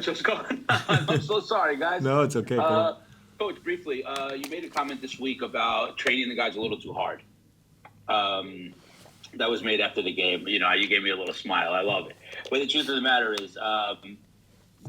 much. What's going on? I'm so sorry, guys. No, it's okay. Coach, briefly, you made a comment this week about training the guys a little too hard. That was made after the game. You know, you gave me a little smile. I love it. But the truth of the matter is,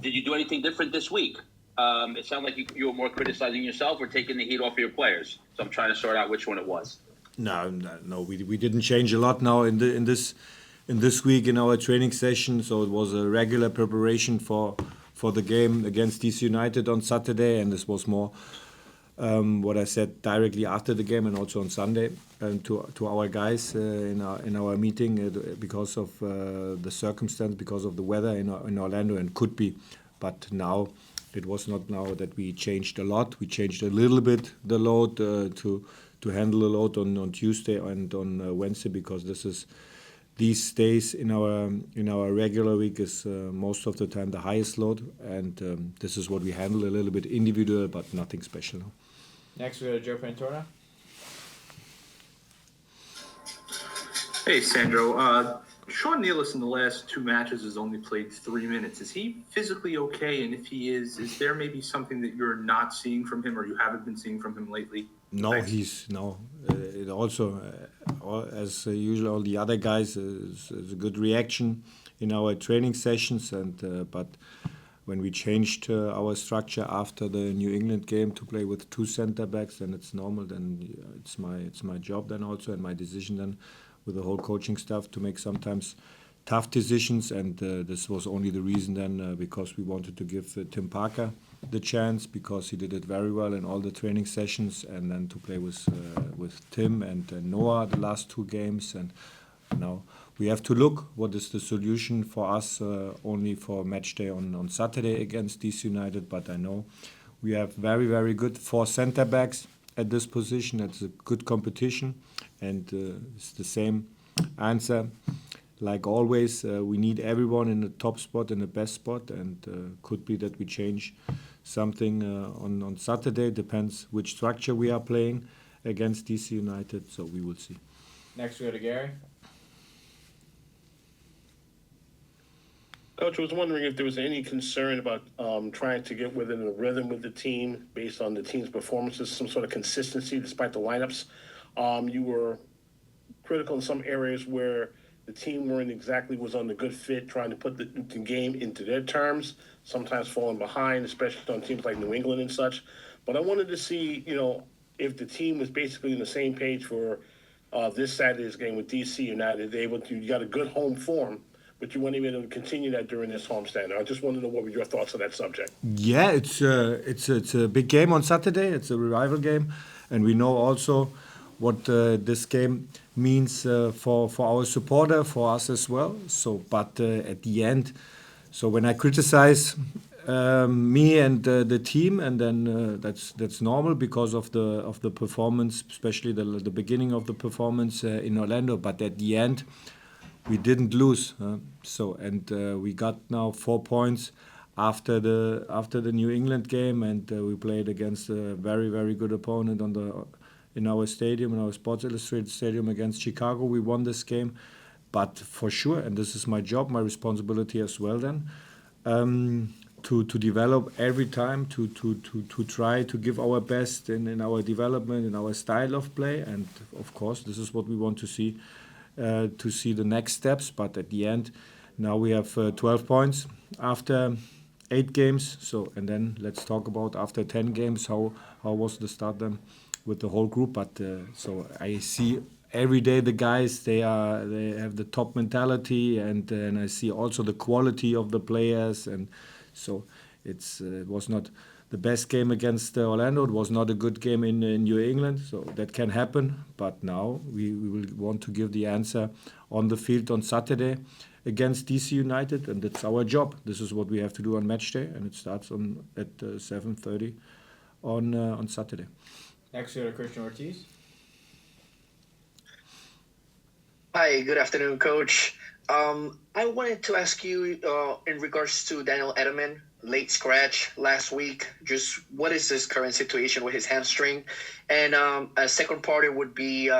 did you do anything different this week? It sounded like you were more criticizing yourself or taking the heat off of your players. So I'm trying to sort out which one it was. No, we didn't change a lot now in this week in our training session. So it was a regular preparation for the game against DC United on Saturday, and this was more what I said directly after the game and also on Sunday to our guys in our meeting because of the circumstance, because of the weather in Orlando, and could be, but now it was not now that we changed a lot. We changed a little bit the load to handle the load on Tuesday and on Wednesday, because these days in our regular week is most of the time the highest load, and this is what we handle a little bit individual, but nothing special. Next, we go to Joe Pantorna. Hey, Sandro. Sean Nealis in the last 2 matches has only played 3 minutes. Is he physically okay? And if he is there maybe something that you're not seeing from him or you haven't been seeing from him lately? No, Thanks. it also, as usual, all the other guys is a good reaction in our training sessions, and but when we changed our structure after the New England game to play with 2 center backs, then it's normal. Then it's my job then also, and my decision then with the whole coaching staff to make sometimes tough decisions, and this was only the reason then because we wanted to give Tim Parker the chance, because he did it very well in all the training sessions, and then to play with Tim and Noah the last 2 games. And now we have to look what is the solution for us only for match day on Saturday against DC United. But I know we have very, very good 4 center backs at this position. It's a good competition, and it's the same answer. Like always, we need everyone in the top spot, in the best spot, and could be that we change something on Saturday. Depends which structure we are playing against DC United, so we will see. Next, we go to Gary. Coach, I was wondering if there was any concern about trying to get within a rhythm with the team based on the team's performances, some sort of consistency despite the lineups. You were critical in some areas where the team was on the good fit, trying to put the game into their terms, sometimes falling behind, especially on teams like New England and such. But I wanted to see, if the team was basically on the same page for this Saturday's game with DC United. You got a good home form, but you weren't able to continue that during this homestand. I just wanted to know what were your thoughts on that subject. Yeah, it's a big game on Saturday. It's a revival game, and we know also what this game means for our supporter, for us as well. So, but at the end, so when I criticize me and the team, and then that's normal because of the performance, especially the beginning of the performance in Orlando. But at the end, we didn't lose. We got now 4 points after the New England game, and we played against a very, very good opponent in our stadium, in our Sports Illustrated Stadium against Chicago. We won this game, but for sure, and this is my job, my responsibility as well then, to develop every time, to try to give our best in our development, in our style of play, and of course, this is what we want to see the next steps. But at the end, now we have 12 points after 8 games. So, and then let's talk about after 10 games, how was the start then with the whole group. But so I see every day the guys, they have the top mentality, and I see also the quality of the players, and so it was not the best game against Orlando. It was not a good game in New England, so that can happen. But now we will want to give the answer on the field on Saturday against DC United, and that's our job. This is what we have to do on match day, and it starts at 7:30 on Saturday. Next, we go to Christian Ortiz. Hi, good afternoon, Coach. I wanted to ask you in regards to Daniel Edelman, late scratch last week. Just what is his current situation with his hamstring? And a second part would be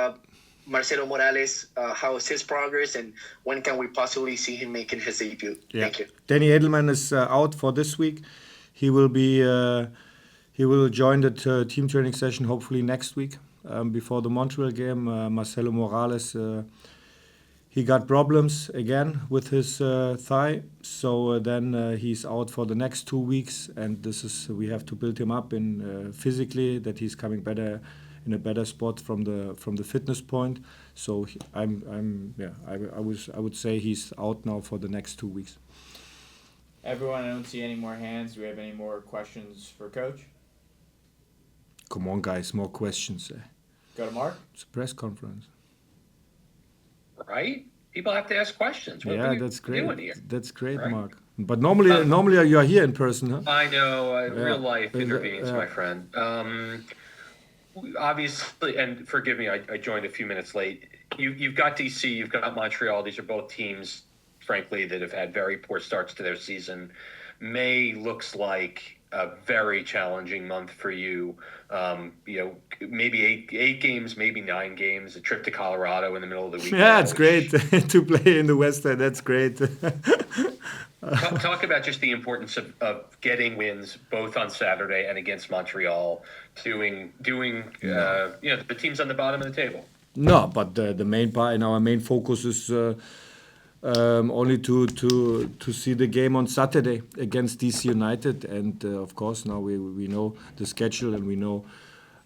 Marcelo Morales, how is his progress, and when can we possibly see him making his debut? Yeah. Thank you. Danny Edelman is out for this week. He will be he will join the team training session hopefully next week before the Montreal game. Marcelo Morales he got problems again with his thigh, so then he's out for the next 2 weeks, and this is we have to build him up in physically that he's coming better in a better spot from the fitness point. So I would say he's out now for the next 2 weeks. Everyone, I don't see any more hands. Do we have any more questions for Coach? Come on, guys, more questions. Go to Mark. It's a press conference. Right? People have to ask questions. What Yeah, are you that's great. doing here? That's great, Right? Mark. But normally you are here in person, huh? I know, Yeah. real life intervenes, Yeah. my friend. Obviously, and forgive me, I joined a few minutes late. You've got DC, you've got Montreal. These are both teams, frankly, that have had very poor starts to their season. May looks like a very challenging month for you. Maybe eight games, maybe 9 games. A trip to Colorado in the middle of the week. Yeah, it's great to play in the West End. That's great. Talk about just the importance of getting wins both on Saturday and against Montreal, doing the teams on the bottom of the table. No, but the main part and our main focus is only to see the game on Saturday against DC United, and of course now we know the schedule and we know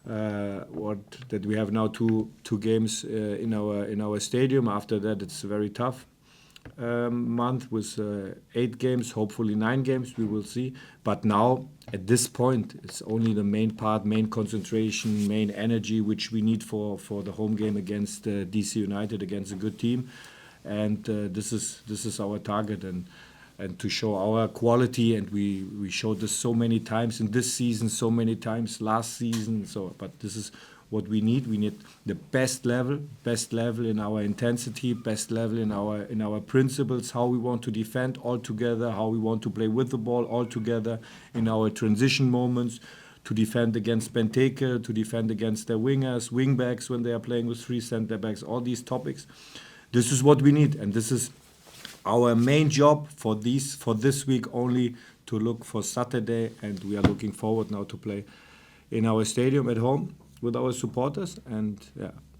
that we have now two games in our stadium. After that, it's very tough. Month with 8 games, hopefully 9 games, we will see. But now, at this point, it's only the main part, main concentration, main energy, which we need for the home game against DC United, against a good team. And this is our target, and to show our quality. And we showed this so many times in this season, so many times last season. But this is what we need. We need the best level in our intensity, best level in our principles, how we want to defend all together, how we want to play with the ball all together in our transition moments, to defend against Benteke, to defend against their wingers, wingbacks when they are playing with 3 center backs, all these topics. This is what we need, and this is our main job for this week only, to look for Saturday, and we are looking forward now to play in our stadium at home with our supporters, and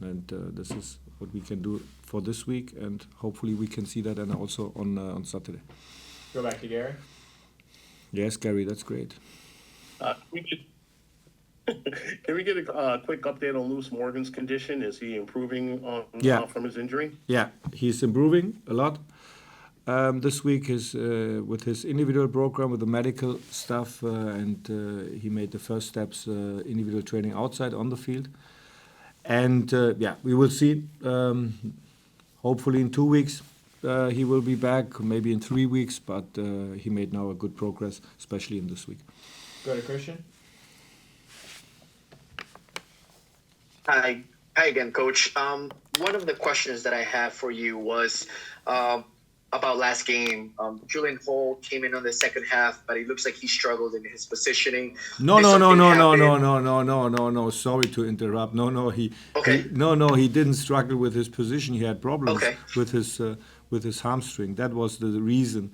this is what we can do for this week, and hopefully we can see that and also on Saturday. Go back to Gary. Yes, Gary, that's great. Can we get a quick update on Lewis Morgan's condition? Is he improving from his injury? Yeah, he's improving a lot. This week is with his individual program with the medical stuff, and he made the first steps individual training outside on the field. And we will see. Hopefully in 2 weeks he will be back, maybe in 3 weeks, but he made now a good progress, especially in this week. Go to Christian. Hi again, Coach. One of the questions that I have for you was about last game. Julian Hall came in on the second half, but it looks like he struggled in his positioning. No. Sorry to interrupt. He didn't struggle with his position. He had problems with his hamstring. That was the reason.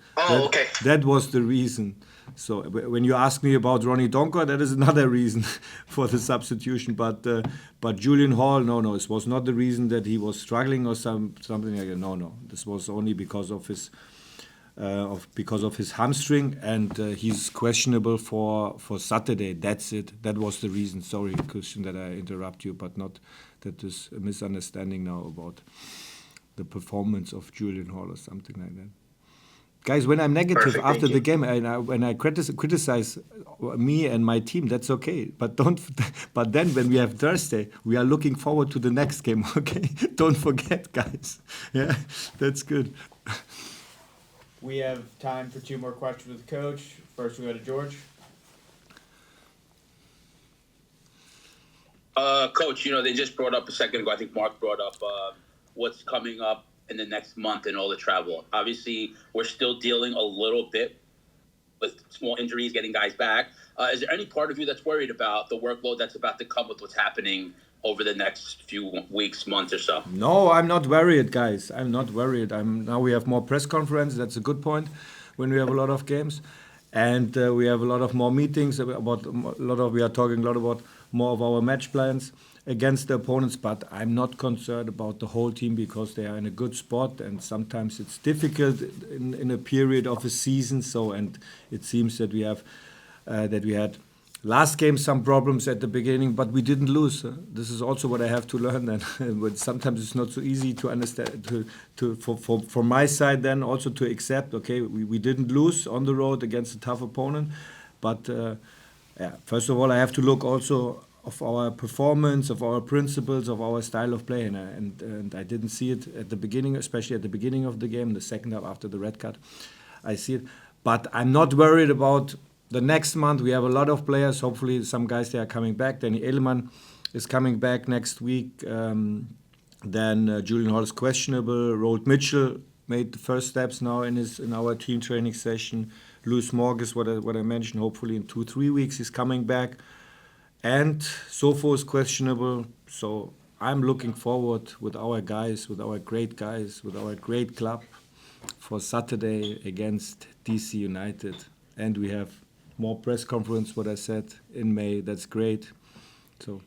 That was the reason. So when you ask me about Ronnie Donker, that is another reason for the substitution. But Julian Hall, no, it was not the reason that he was struggling or something like that. No, this was only because of his hamstring, and he's questionable for Saturday. That's it. That was the reason. Sorry, Christian, that I interrupt you, but not that there's a misunderstanding now about the performance of Julian Hall or something like that. Guys, when I'm negative after the game, when I criticize me and my team, that's okay. But then when we have Thursday, we are looking forward to the next game. Okay, don't forget, guys. Yeah, that's good. We have time for 2 more questions with the coach. First, we go to George. Coach, they just brought up a second ago. I think Mark brought up what's coming up in the next month and all the travel. Obviously, we're still dealing a little bit with small injuries, getting guys back. Is there any part of you that's worried about the workload that's about to come with what's happening over the next few weeks, months or so? No, I'm not worried, guys. I'm not worried. Now we have more press conference. That's a good point when we have a lot of games, and we have a lot of more meetings about a lot of. We are talking a lot about more of our match plans against the opponents. But I'm not concerned about the whole team because they are in a good spot, and sometimes it's difficult in a period of a season. So, and it seems that we have that we had last game some problems at the beginning, but we didn't lose. This is also what I have to learn, and but sometimes it's not so easy to understand. For my side, then also to accept. Okay, we didn't lose on the road against a tough opponent, but yeah. First of all, I have to look also of our performance, of our principles, of our style of play, and I didn't see it at the beginning, especially at the beginning of the game, the second half after the red card. I see it, but I'm not worried about the next month. We have a lot of players. Hopefully, some guys they are coming back. Danny Edelman is coming back next week. Then Julian Hall is questionable. Rold Mitchell made the first steps now in our team training session. Lewis Morgan, what I mentioned. Hopefully, in 2-3 weeks he's coming back. And Sofo is questionable. So I'm looking forward with our guys, with our great guys, with our great club for Saturday against DC United. And we have more press conference, what I said, in May. That's great. So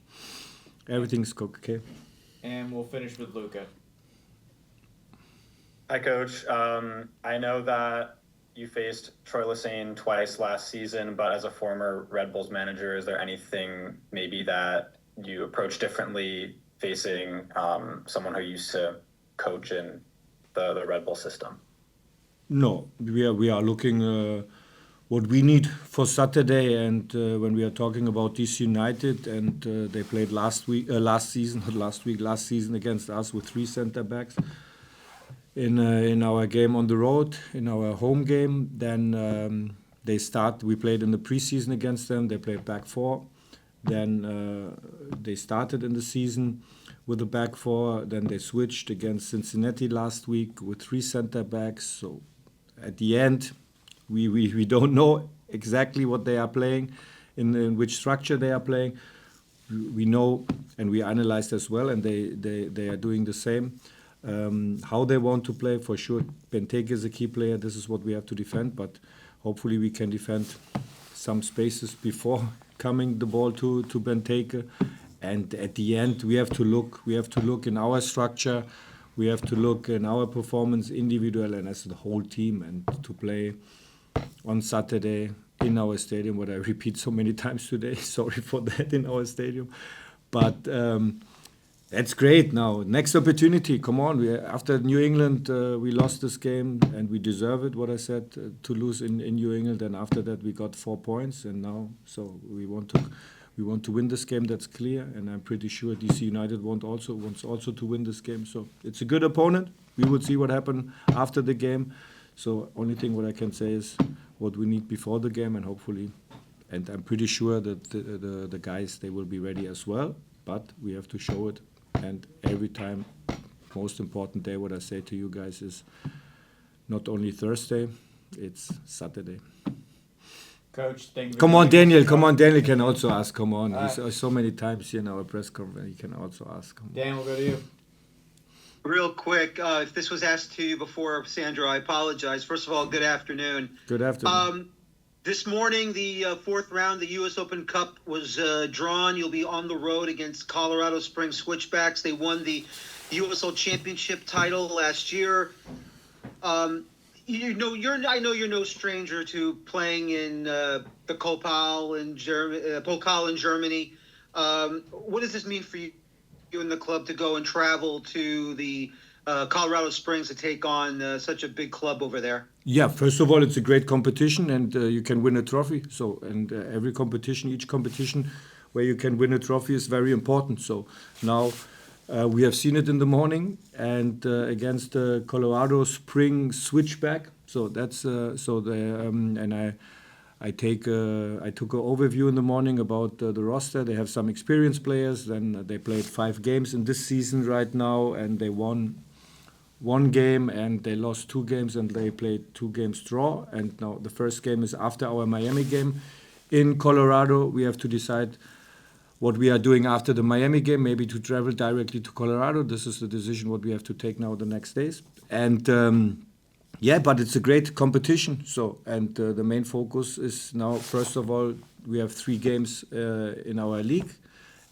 everything's okay. And we'll finish with Luca. Hi, Coach. I know that you faced Troy Lesane twice last season, but as a former Red Bulls manager, is there anything maybe that you approach differently facing someone who used to coach in the Red Bull system? No, we are looking what we need for Saturday, and when we are talking about DC United, and they played last season against us with 3 center backs in our game on the road, in our home game. Then we played in the preseason against them. They played back 4. Then they started in the season with a back 4. Then they switched against Cincinnati last week with 3 center backs. So at the end, we don't know exactly what they are playing, in which structure they are playing. We know, and we analyzed as well, and they are doing the same. How they want to play, for sure. Benteke is a key player. This is what we have to defend, but hopefully we can defend some spaces before coming the ball to Benteke. And at the end, we have to look in our structure. We have to look in our performance, individual and as the whole team, and to play on Saturday in our stadium, what I repeat so many times today. Sorry for that, in our stadium. But that's great now. Next opportunity, come on. After New England, we lost this game, and we deserve it, what I said, to lose in New England. And after that, we got 4 points, and now, so we want to win this game, that's clear. And I'm pretty sure DC United wants also to win this game. So it's a good opponent. We will see what happened after the game. So only thing what I can say is what we need before the game, and hopefully, and I'm pretty sure that the guys, they will be ready as well. But we have to show it, and every time, most important day, what I say to you guys is not only Thursday, it's Saturday. Coach, thank you. Come on, Daniel can also ask. Come on, he's so many times here in our press conference. He can also ask. Dan, we'll go to you. Real quick, if this was asked to you before, Sandro, I apologize. First of all, good afternoon. Good afternoon. This morning, the 4th round, the U.S. Open Cup was drawn. You'll be on the road against Colorado Springs Switchbacks. They won the USL Championship title last year. I know you're no stranger to playing in the Pokal in Germany. What does this mean for you in the club to go and travel to the Colorado Springs to take on such a big club over there? Yeah, first of all, it's a great competition, and you can win a trophy. So, and each competition where you can win a trophy is very important. So now we have seen it in the morning, and against the Colorado Spring Switchback. So that's and I took an overview in the morning about the roster. They have some experienced players. Then they played 5 games in this season right now, and they won 1 game, and they lost 2 games, and they played 2 games draw. And now the first game is after our Miami game in Colorado. We have to decide what we are doing after the Miami game, maybe to travel directly to Colorado. This is the decision what we have to take now the next days. And yeah, but it's a great competition. So, and the main focus is now, first of all, we have 3 games in our league,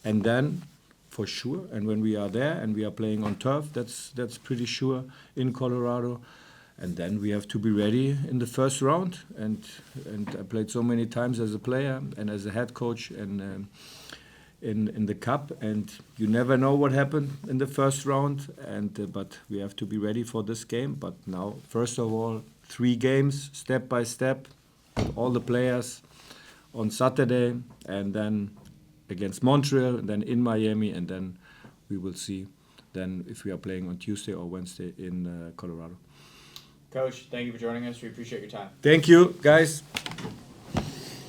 and then for sure, and when we are there and we are playing on turf, that's pretty sure in Colorado. And then we have to be ready in the first round. And I played so many times as a player and as a head coach and in the cup, and you never know what happened in the first round. And but we have to be ready for this game. But now, first of all, 3 games, step by step, with all the players on Saturday, and then against Montreal, and then in Miami, and then we will see then if we are playing on Tuesday or Wednesday in Colorado. Coach, thank you for joining us. We appreciate your time. Thank you, guys.